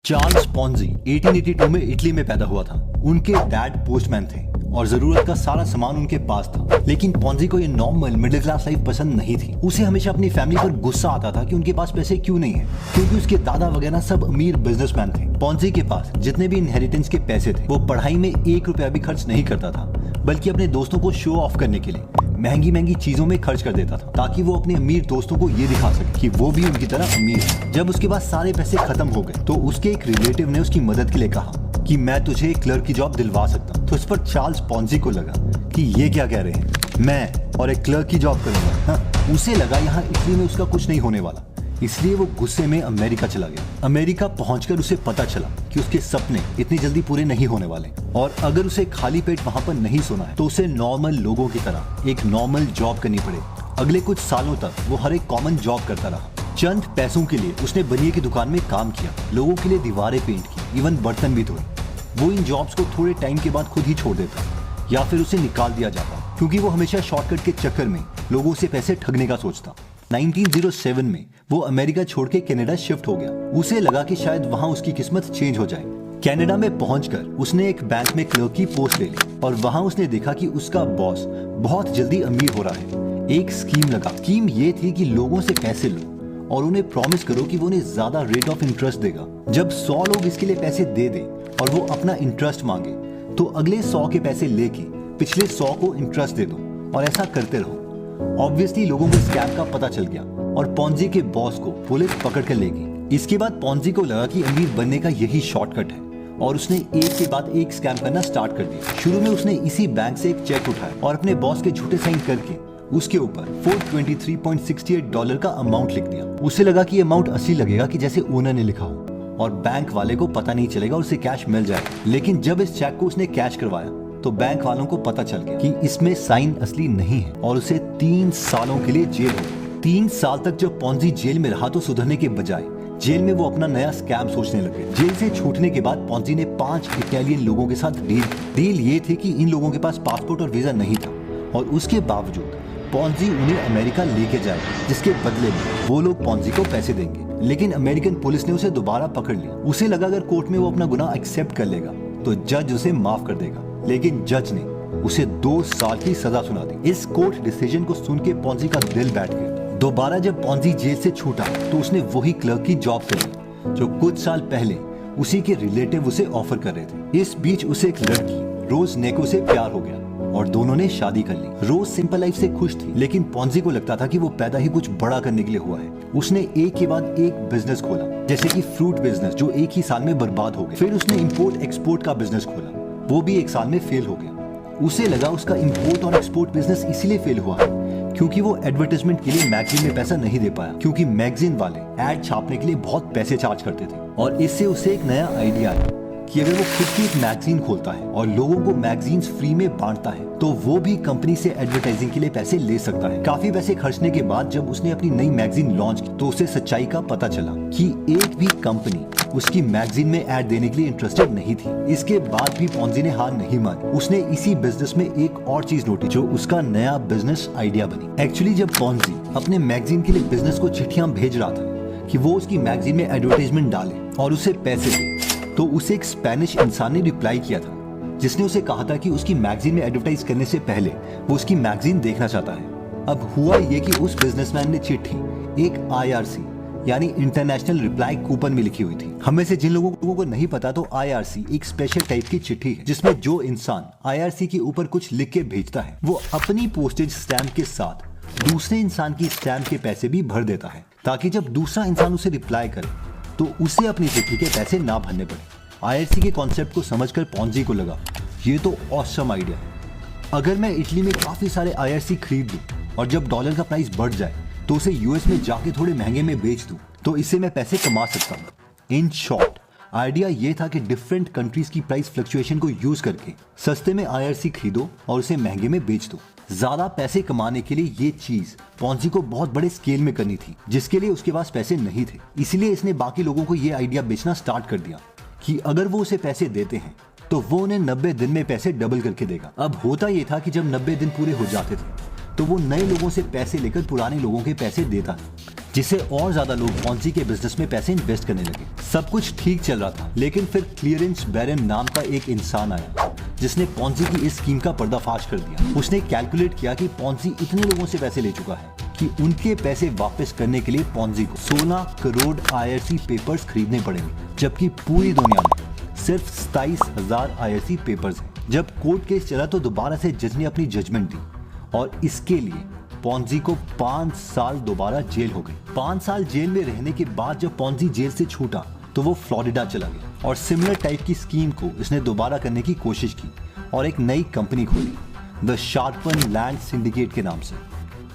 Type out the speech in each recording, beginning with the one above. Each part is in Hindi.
चार्ल्स पॉन्जी 1882 में इटली में पैदा हुआ था। उनके डैड पोस्टमैन थे और जरूरत का सारा सामान उनके पास था। लेकिन पॉन्जी को ये नॉर्मल मिडिल क्लास लाइफ पसंद नहीं थी। उसे हमेशा अपनी फैमिली पर गुस्सा आता था कि उनके पास पैसे क्यों नहीं है, क्योंकि उसके दादा वगैरह सब अमीर बिजनेसमैन थे। पॉन्जी के पास जितने भी इनहेरिटेंस के पैसे थे वो पढ़ाई में 1 रुपया भी खर्च नहीं करता था, बल्कि अपने दोस्तों को शो ऑफ करने के लिए महंगी महंगी चीजों में खर्च कर देता था, ताकि वो अपने अमीर दोस्तों को ये दिखा सके कि वो भी उनकी तरह अमीर है। जब उसके पास सारे पैसे खत्म हो गए तो उसके एक रिलेटिव ने उसकी मदद के लिए कहा कि मैं तुझे एक क्लर्क की जॉब दिलवा सकता हूँ। तो इस पर चार्ल्स पॉन्जी को लगा कि ये क्या कह रहे हैं, मैं और एक क्लर्क की जॉब करूंगा। हाँ, उसे लगा यहाँ इटली में उसका कुछ नहीं होने वाला, इसलिए वो गुस्से में अमेरिका चला गया। अमेरिका पहुंचकर उसे पता चला कि उसके सपने इतनी जल्दी पूरे नहीं होने वाले, और अगर उसे खाली पेट वहां पर नहीं सोना है तो उसे नॉर्मल लोगों की तरह एक नॉर्मल जॉब करनी पड़े। अगले कुछ सालों तक वो हर एक कॉमन जॉब करता रहा। चंद पैसों के लिए उसने बनिए की दुकान में काम किया, लोगों के लिए दीवारें पेंट की, इवन बर्तन भी धोए। वो इन जॉब्स को थोड़े टाइम के बाद खुद ही छोड़ देता या फिर उसे निकाल दिया जाता, क्योंकि वो हमेशा शॉर्टकट के चक्कर में लोगों से पैसे ठगने का सोचता। 1907 में वो अमेरिका छोड़ के कनाडा शिफ्ट हो गया। उसे लगा कि शायद वहाँ उसकी किस्मत चेंज हो जाए। कनाडा में पहुंचकर उसने एक बैंक में क्लर्क की पोस्ट ले ली और वहाँ उसने देखा कि उसका बॉस बहुत जल्दी अमीर हो रहा है। एक स्कीम लगा। स्कीम ये थी कि लोगों से पैसे लो और उन्हें प्रॉमिस करो कि वो उन्हें ज्यादा रेट ऑफ इंटरेस्ट देगा। जब 100 लोग इसके लिए पैसे दे दे और वो अपना इंटरेस्ट मांगे तो अगले 100 के पैसे लेके पिछले 100 को इंटरेस्ट दे दो, और ऐसा करते रहो। ऑब्वियसली लोगों को स्कैम का पता चल गया और पॉन्जी के बॉस को पुलिस पकड़ कर ले गई। इसके बाद पॉन्जी को लगा कि अमीर बनने का यही शॉर्टकट है और उसने एक के बाद एक स्कैम करना स्टार्ट कर दिया। शुरू में उसने इसी बैंक से एक चेक उठाया और अपने बॉस के झूठे साइन करके उसके ऊपर $423.68 का अमाउंट लिख दिया। उसे लगा कि अमाउंट असली लगेगा कि जैसे ओनर ने लिखा हो और बैंक वाले को पता नहीं चलेगा और उसे कैश मिल जाएगा। लेकिन जब इस चेक को उसने कैश करवाया तो बैंक वालों को पता चल गया कि इसमें साइन असली नहीं है और उसे 3 सालों के लिए जेल हो गई। 3 साल तक जब पॉन्जी जेल में रहा तो सुधरने के बजाय जेल में वो अपना नया स्कैम सोचने लगे। जेल से छूटने के बाद पॉन्जी ने 5 इटालियन लोगों के साथ डील ये थी कि इन लोगों के पास पासपोर्ट और वीजा नहीं था, और उसके बावजूद पॉन्जी उन्हें अमेरिका लेके जाएगा, जिसके बदले में वो लोग पॉन्जी को पैसे देंगे। लेकिन अमेरिकन पुलिस ने उसे दोबारा पकड़ लिया। उसे लगा अगर कोर्ट में वो अपना गुनाह एक्सेप्ट कर लेगा तो जज उसे माफ कर देगा, लेकिन जज ने उसे 2 साल की सजा सुना दी। इस कोर्ट डिसीजन को सुन के पॉन्जी का दिल बैठ गया। दोबारा जब पॉन्जी जेल से छूटा तो उसने वही क्लर्क की जॉब कर ली जो कुछ साल पहले उसी के रिलेटिव उसे ऑफर कर रहे थे। इस बीच उसे एक लड़की रोज नेको से प्यार हो गया और दोनों ने शादी कर ली। रोज सिंपल लाइफ से खुश थी, लेकिन पॉन्जी को लगता था कि वो पैदा ही कुछ बड़ा करने के लिए हुआ है। उसने एक के बाद एक बिजनेस खोला, जैसे कि फ्रूट बिजनेस जो एक ही साल में बर्बाद हो गया। फिर उसने इंपोर्ट एक्सपोर्ट का बिजनेस खोला, वो भी 1 साल में फेल हो गया। उसे लगा उसका इंपोर्ट और एक्सपोर्ट बिजनेस इसलिए फेल हुआ है क्योंकि वो एडवर्टाइजमेंट के लिए मैगजीन में पैसा नहीं दे पाया, क्योंकि मैगजीन वाले एड छापने के लिए बहुत पैसे चार्ज करते थे। और इससे उसे एक नया आइडिया आया कि अगर वो खुद की एक मैगजीन खोलता है और लोगों को मैगजीन्स फ्री में बांटता है तो वो भी कंपनी से एडवर्टाइजिंग के लिए पैसे ले सकता है। काफी पैसे खर्चने के बाद जब उसने अपनी नई मैगजीन लॉन्च की तो उसे सच्चाई का पता चला कि एक भी कंपनी उसकी मैगजीन में ऐड देने के लिए इंटरेस्टेड नहीं थी। इसके बाद भी पॉन्जी ने हार नहीं मानी। उसने इसी बिजनेस में एक और चीज नोटी जो उसका नया बिजनेस आइडिया बनी। एक्चुअली जब पॉन्जी अपने मैगजीन के लिए बिजनेस को चिट्ठियां भेज रहा था कि वो उसकी मैगजीन में एडवर्टाइजमेंट डाले और उसे पैसे दे, तो उसे एक स्पेनिश इंसान ने रिप्लाई किया था जिसने उसे कहा था कि उसकी मैगजीन में एडवर्टाइज करने से पहले वो उसकी मैगजीन देखना चाहता है। अब हुआ ये कि उस बिजनेसमैन ने चिट्ठी एक IRC यानी इंटरनेशनल रिप्लाई कूपन में लिखी हुई थी। हमें से जिन लोगों को नहीं पता तो IRC एक स्पेशल टाइप की चिट्ठी है जिसमें जो इंसान IRC के ऊपर कुछ लिख के भेजता है वो अपनी पोस्टेज स्टैम्प के साथ दूसरे इंसान की स्टैम्प के पैसे भी भर देता है, ताकि जब दूसरा इंसान उसे रिप्लाई करे तो उसे अपनी चिट्ठी के पैसे ना भरने पड़े। IRC के कॉन्सेप्ट को समझकर पॉन्जी को लगा ये तो ऑसम आइडिया है। अगर मैं इटली में काफी सारे IRC खरीद लूं और जब डॉलर का प्राइस बढ़ जाए तो उसे US में जाके थोड़े महंगे में बेच दूं तो इससे मैं पैसे कमा सकता हूँ। इन शॉर्ट आइडिया ये था कि डिफरेंट कंट्रीज की प्राइस फ्लक्चुएशन को यूज करके सस्ते में IRC खरीदो और उसे महंगे में बेच दो। ज्यादा पैसे कमाने के लिए ये चीज पॉन्जी को बहुत बड़े स्केल में करनी थी, जिसके लिए उसके पास पैसे नहीं थे। इसलिए इसने बाकी लोगों को ये आइडिया बेचना स्टार्ट कर दिया कि अगर वो उसे पैसे देते हैं तो वो उन्हें 90 दिन में पैसे डबल करके देगा। अब होता ये था कि जब 90 दिन पूरे हो जाते थे तो वो नए लोगों से पैसे लेकर पुराने लोगों के पैसे देता था, जिससे और ज्यादा लोग पॉन्जी के बिजनेस में पैसे इन्वेस्ट करने लगे। सब कुछ ठीक चल रहा था, लेकिन फिर क्लियरेंस बैरन नाम का एक इंसान आया जिसने पॉन्जी की इस स्कीम का पर्दाफाश कर दिया। उसने कैलकुलेट किया कि पॉन्जी इतने लोगों से पैसे ले चुका है कि उनके पैसे वापस करने के लिए पॉन्जी को 16 करोड़ IRC पेपर्स खरीदने पड़ेंगे, जबकि पूरी दुनिया में सिर्फ 27,000 IRC पेपर्स हैं। जब कोर्ट केस चला तो दोबारा से जज ने अपनी जजमेंट दी और इसके लिए पॉन्जी को 5 साल दोबारा जेल हो गई। 5 साल जेल में रहने के बाद जब पॉन्जी जेल से छूटा तो वो फ्लोरिडा चला गया और सिमिलर टाइप की स्कीम को इसने दोबारा करने की कोशिश की और एक नई कंपनी खोली, द शार्पन लैंड सिंडिकेट के नाम से।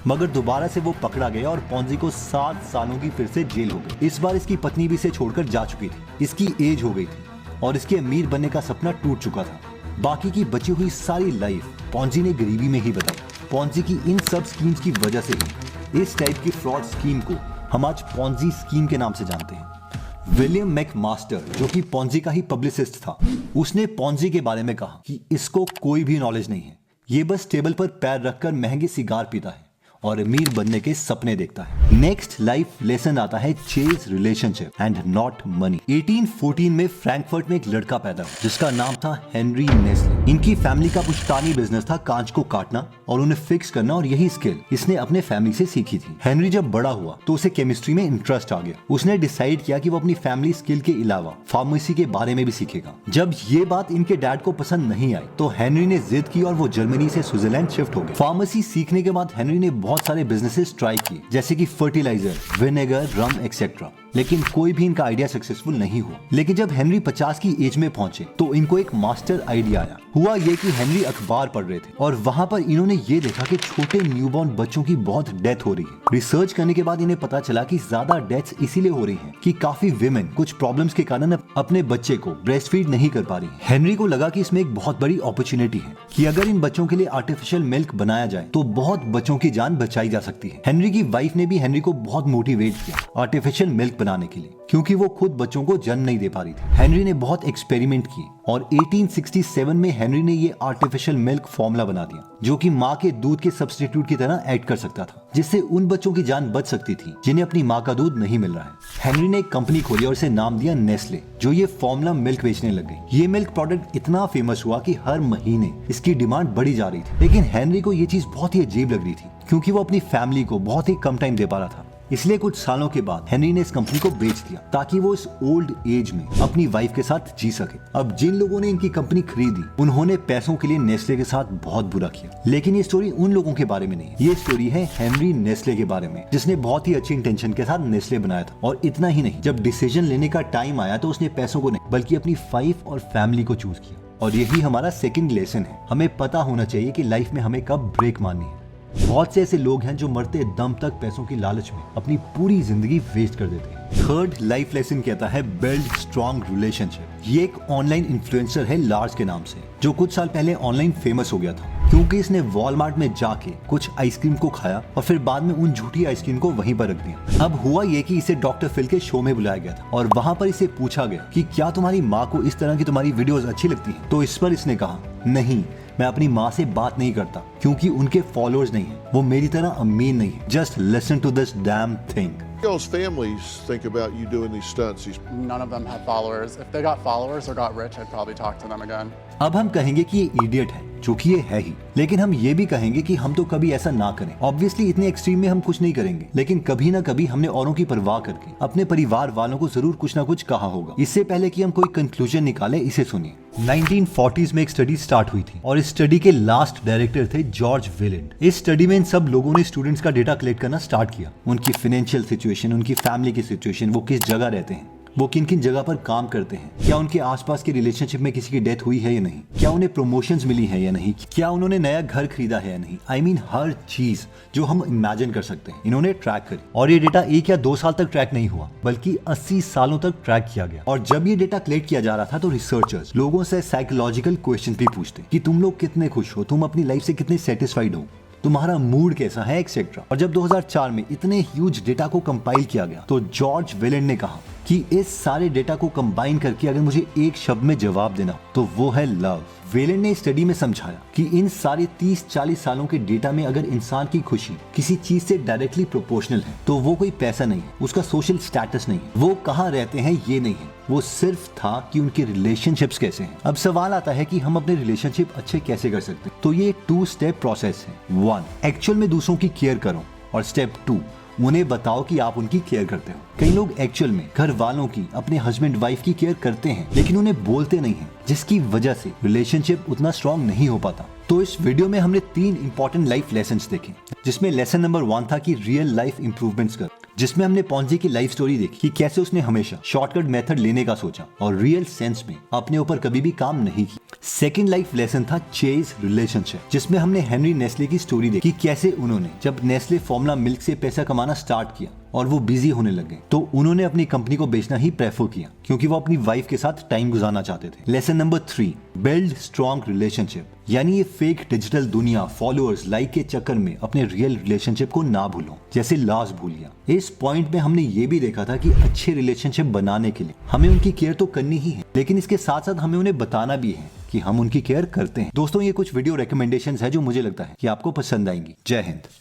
मगर दोबारा से वो पकड़ा गया और पॉन्जी को 7 सालों की फिर से जेल हो गई। इस बार इसकी पत्नी भी इसे छोड़कर जा चुकी थी, इसकी एज हो गई थी और इसके अमीर बनने का सपना टूट चुका था। बाकी की बची हुई सारी लाइफ पॉन्जी ने गरीबी में ही बताई। पॉन्जी की इन सब स्कीम्स की वजह से ही इस टाइप की फ्रॉड स्कीम को हम आज पॉन्जी स्कीम के नाम से जानते हैं। विलियम मैकमास्टर, जो कि पॉन्जी का ही पब्लिसिस्ट था, उसने पॉन्जी के बारे में कहा कि इसको कोई भी नॉलेज नहीं है, ये बस टेबल पर पैर रखकर महंगे सिगार पीता है और अमीर बनने के सपने देखता है। नेक्स्ट लाइफ लेसन आता है chase relationship and not money. 1814 में फ्रैंकफर्ट में एक लड़का पैदा हुआ जिसका नाम था हेनरी नेस्ले। इनकी फैमिली का पुश्तैनी बिजनेस था कांच को काटना और उन्हें फिक्स करना, और यही स्किल इसने अपने फैमिली से सीखी थी। हेनरी जब बड़ा हुआ तो उसे केमिस्ट्री में इंटरेस्ट आ गया। उसने डिसाइड किया कि वो अपनी फैमिली स्किल के अलावा फार्मेसी के बारे में भी सीखेगा। जब ये बात इनके डैड को पसंद नहीं आई तो हेनरी ने जिद की और वो जर्मनी से स्विट्जरलैंड शिफ्ट हो गए। फार्मेसी सीखने के बाद हेनरी ने बहुत सारे बिजनेसेस ट्राई किए, जैसे कि फर्टिलाइजर, विनेगर, रम एक्सेट्रा, लेकिन कोई भी इनका आइडिया सक्सेसफुल नहीं हुआ। लेकिन जब हेनरी 50 की एज में पहुंचे तो इनको एक मास्टर आइडिया आया। हुआ ये कि हेनरी अखबार पढ़ रहे थे और वहां पर इन्होंने ये देखा कि छोटे न्यूबॉर्न बच्चों की बहुत डेथ हो रही है। रिसर्च करने के बाद इन्हें पता चला कि ज्यादा डेथ्स इसीलिए हो रही हैं कि काफी विमेन कुछ प्रॉब्लम्स के कारण अपने बच्चे को ब्रेस्ट फीड नहीं कर पा रही। हेनरी को लगा कि इसमें एक बहुत बड़ी अपॉर्चुनिटी है कि अगर इन बच्चों के लिए आर्टिफिशियल मिल्क बनाया जाए तो बहुत बच्चों की जान बचाई जा सकती है। हेनरी की वाइफ ने भी हेनरी को बहुत मोटिवेट किया आर्टिफिशियल मिल्क बनाने के लिए, क्योंकि वो खुद बच्चों को जन्म नहीं दे पा रही थी। हेनरी ने बहुत एक्सपेरिमेंट किए और 1867 में हेनरी ने ये आर्टिफिशियल मिल्क फॉर्मूला बना दिया जो कि माँ के दूध के सब्स्टिट्यूट की तरह ऐड कर सकता था, जिससे उन बच्चों की जान बच सकती थी जिन्हें अपनी माँ का दूध नहीं मिल रहा है। हेनरी ने एक कंपनी खोली और इसे नाम दिया नेस्ले, जो ये फॉर्मूला मिल्क बेचने लग गई। ये मिल्क प्रोडक्ट इतना फेमस हुआ कि हर महीने इसकी डिमांड बढ़ी जा रही थी। लेकिन हेनरी को ये चीज बहुत ही अजीब लग रही थी क्योंकि वो अपनी फैमिली को बहुत ही कम टाइम दे पा रहा था। इसलिए कुछ सालों के बाद हेनरी ने इस कंपनी को बेच दिया ताकि वो इस ओल्ड एज में अपनी वाइफ के साथ जी सके। अब जिन लोगों ने इनकी कंपनी खरीदी उन्होंने पैसों के लिए नेस्ले के साथ बहुत बुरा किया। लेकिन ये स्टोरी उन लोगों के बारे में नहीं, ये स्टोरी है हेनरी नेस्ले के बारे में, जिसने बहुत ही अच्छी इंटेंशन के साथ नेस्ले बनाया था। और इतना ही नहीं, जब डिसीजन लेने का टाइम आया तो उसने पैसों को नहीं बल्कि अपनी वाइफ और फैमिली को चूज किया। और यही हमारा सेकंड लेसन है, हमें पता होना चाहिए कि लाइफ में हमें कब ब्रेक मारनी है। बहुत से ऐसे लोग हैं जो मरते दम तक पैसों की लालच में अपनी पूरी जिंदगी वेस्ट कर देते हैं। थर्ड लाइफ लेसन कहता है बिल्ड स्ट्रॉन्ग रिलेशनशिप। ये एक ऑनलाइन इन्फ्लुएंसर है लार्स के नाम से, जो कुछ साल पहले ऑनलाइन फेमस हो गया था क्योंकि इसने वॉलमार्ट में जाके कुछ आइसक्रीम को खाया और फिर बाद में उन झूठी आइसक्रीम को वहीं पर रख दिया। अब हुआ ये कि इसे डॉक्टर फिल के शो में बुलाया गया था और वहां पर इसे पूछा गया कि क्या तुम्हारी माँ को इस तरह की तुम्हारी वीडियोस अच्छी लगती हैं? तो इस पर इसने कहा, नहीं, मैं अपनी माँ से बात नहीं करता क्योंकि उनके फॉलोअर्स नहीं है, वो मेरी तरह अमीर नहीं है। Just listen to this damn thing. Girls' families think about you doing these stunts. None of them have followers. If they got followers or got rich, I'd probably talk to them again. अब हम कहेंगे कि ये इडियट है, जो कि ये है ही, लेकिन हम ये भी कहेंगे कि हम तो कभी ऐसा ना करें। ऑब्वियसली इतने एक्सट्रीम में हम कुछ नहीं करेंगे, लेकिन कभी ना कभी हमने औरों की परवाह करके अपने परिवार वालों को जरूर कुछ ना कुछ कहा होगा। इससे पहले कि हम कोई कंक्लूजन निकाले, इसे सुनिए। 1940s में एक स्टडी स्टार्ट हुई थी और इस स्टडी के लास्ट डायरेक्टर थे जॉर्ज विलेंड। इस स्टडी में इन सब लोगों ने स्टूडेंट्स का डेटा कलेक्ट करना स्टार्ट किया, उनकी फाइनेंशियल सिचुएशन, उनकी फैमिली की सिचुएशन, वो किस जगह रहते हैं, वो किन किन जगह पर काम करते हैं, क्या उनके आसपास के रिलेशनशिप में किसी की डेथ हुई है या नहीं, क्या उन्हें प्रमोशंस मिली है या नहीं, क्या उन्होंने नया घर खरीदा है या नहीं। I mean, हर चीज जो हम इमेजिन कर सकते हैं इन्होंने ट्रैक करी। और ये डेटा 1 या 2 साल तक ट्रैक नहीं हुआ बल्कि 80 सालों तक ट्रैक किया गया। और जब ये डेटा कलेक्ट किया जा रहा था तो रिसर्चर्स लोगों से साइकोलॉजिकल क्वेश्चन भी पूछते कि तुम लोग कितने खुश हो, तुम अपनी लाइफ से कितने सेटिस्फाइड हो, तुम्हारा मूड कैसा है, एक्सेट्रा। और जब 2004 में इतने ह्यूज डेटा को कंपाइल किया गया तो जॉर्ज विलेंड ने कहा कि इस सारे डेटा को कंबाइन करके अगर मुझे एक शब्द में जवाब देना तो वो है लव। वेलेंट ने स्टडी में समझाया कि इन सारे 30-40 सालों के डेटा में अगर इंसान की खुशी किसी चीज से डायरेक्टली प्रोपोर्शनल है तो वो कोई पैसा नहीं है, उसका सोशल स्टेटस नहीं है, वो कहाँ रहते हैं ये नहीं है, वो सिर्फ था कि उनके रिलेशनशिप्स कैसे हैं। अब सवाल आता है कि हम अपने रिलेशनशिप अच्छे कैसे कर सकते हैं। तो ये 2 स्टेप प्रोसेस है। 1, एक्चुअल में दूसरों की केयर करो, और स्टेप 2, उन्हें बताओ कि आप उनकी केयर करते हो। कई लोग एक्चुअल में घर वालों की, अपने हस्बैंड वाइफ की केयर करते हैं लेकिन उन्हें बोलते नहीं हैं, जिसकी वजह से रिलेशनशिप उतना स्ट्रांग नहीं हो पाता। तो इस वीडियो में हमने 3 इंपॉर्टेंट लाइफ लेसन्स देखे, जिसमें लेसन नंबर 1 था कि रियल लाइफ इंप्रूवमेंट्स कर, जिसमें हमने पॉन्जी की लाइफ स्टोरी देखी कि कैसे उसने हमेशा शॉर्टकट मेथड लेने का सोचा और रियल सेंस में अपने ऊपर कभी भी काम नहीं किया। सेकंड लाइफ लेसन था चेज रिलेशनशिप, जिसमें हमने हेनरी नेस्ले की स्टोरी देखी कि कैसे उन्होंने जब नेस्ले फॉर्मूला मिल्क से पैसा कमाना स्टार्ट किया और वो बिजी होने लगे तो उन्होंने अपनी कंपनी को बेचना ही प्रेफर किया, क्योंकि वो अपनी वाइफ के साथ टाइम गुजारना चाहते थे। Lesson number 3, build strong relationship, यानी ये फेक डिजिटल दुनिया, फॉलोअर्स, लाइक के चक्कर में अपने रियल रिलेशनशिप को ना भूलो, जैसे लास्ट भूल गया। इस पॉइंट में हमने ये भी देखा था कि अच्छे रिलेशनशिप बनाने के लिए हमें उनकी केयर तो करनी ही है, लेकिन इसके साथ साथ हमें उन्हें बताना भी है कि हम उनकी केयर करते हैं। दोस्तों, ये कुछ वीडियो रिकमेंडेशंस है जो मुझे लगता है कि आपको पसंद आएंगी। जय हिंद।